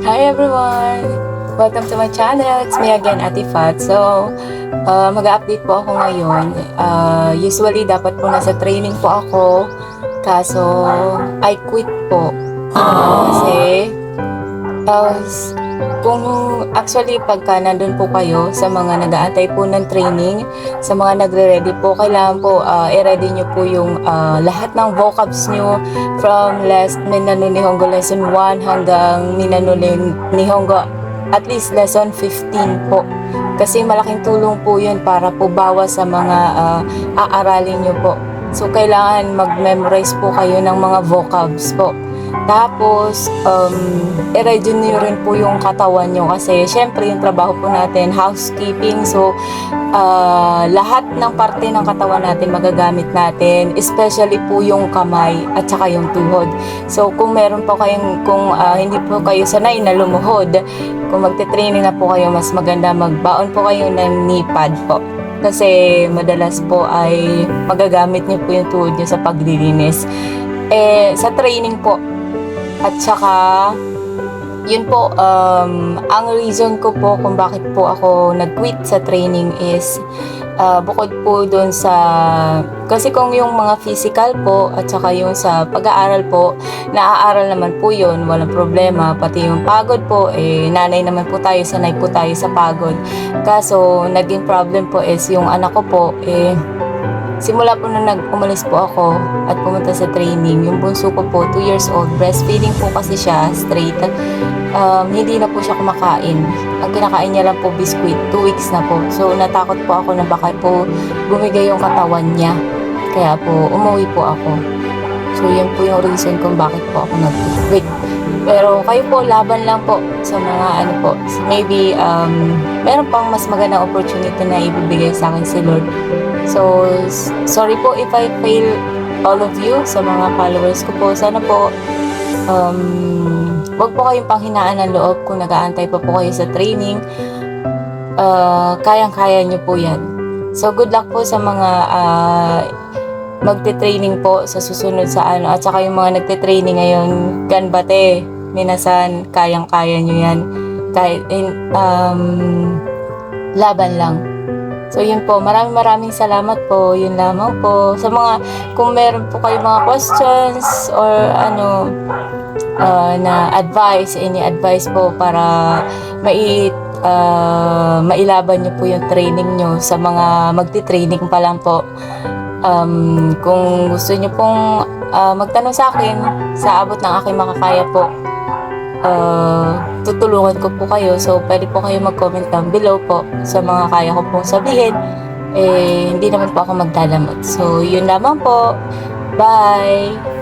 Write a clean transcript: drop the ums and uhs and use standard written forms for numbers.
Hi everyone! Welcome to my channel. It's me again, Ate Fat. So, mag-update po ako ngayon. Usually, dapat po nasa training po ako. Kaso, I quit po. Kasi, kung actually pagka nandun po kayo sa mga nag-aantay po ng training, sa mga nagre-ready po, kailangan po i-ready nyo po yung lahat ng vocabs nyo from Minano Nihongo Lesson 1 hanggang Minano Nihongo at least Lesson 15 po. Kasi malaking tulong po yun para po bawas sa mga aaralin nyo po. So, kailangan mag-memorize po kayo ng mga vocabs po. Tapos, i-ready nyo rin po yung katawan nyo kasi syempre yung trabaho po natin, housekeeping. So, lahat ng parte ng katawan natin magagamit natin, especially po yung kamay at saka yung tuhod. So, kung meron po kayong, kung hindi po kayo sanay na lumuhod, kung magte-training na po kayo, mas maganda magbaon po kayo ng knee pad po. Kasi madalas po ay magagamit nyo po yung tuhod nyo sa paglilinis. Sa training po, at saka, yun po, ang reason ko po kung bakit po ako nag-quit sa training is, bukod po doon sa, kasi kung yung mga physical po, at saka yung sa pag-aaral po, naaaral naman po yun, walang problema, pati yung pagod po, nanay naman po tayo, sanay po tayo sa pagod. Kaso, naging problem po is yung anak ko po, simula po na umalis po ako at pumunta sa training, yung bunso ko po, 2 years old, breastfeeding po kasi siya, straight. Hindi na po siya kumakain. Ang kinakain niya lang po biscuit, 2 weeks na po. So, natakot po ako na baka po bumigay yung katawan niya. Kaya po, umuwi po ako. So, yun po yung reason kung bakit po ako nag-quit. Pero kayo po, laban lang po sa mga ano po. Maybe, meron pang mas magandang opportunity na ibibigay sa akin si Lord. So, sorry po if I fail all of you sa mga followers ko po. Sana po, wag po kayong panghinaan ng loob kung nag-aantay pa po kayo sa training. Kayang-kaya nyo po yan. So, good luck po sa mga magte-training po sa susunod sa ano. At saka yung mga nagte-training ngayon, ganbate, minasan, kayang-kaya nyo yan. Kahit, laban lang. So, yun po. Maraming salamat po. Yun lamang po. Sa mga, kung meron po kayo mga questions or ano, na advice, any advice po para mailaban nyo po yung training nyo sa mga magti-training pa lang po. Kung gusto nyo pong magtanong sa akin, sa abot ng aking makakaya po, tutulungan ko po kayo. So, pwede po kayo mag-comment down below po sa mga kaya ko pong sabihin. Hindi naman po ako magdadamot. So, yun lamang po. Bye!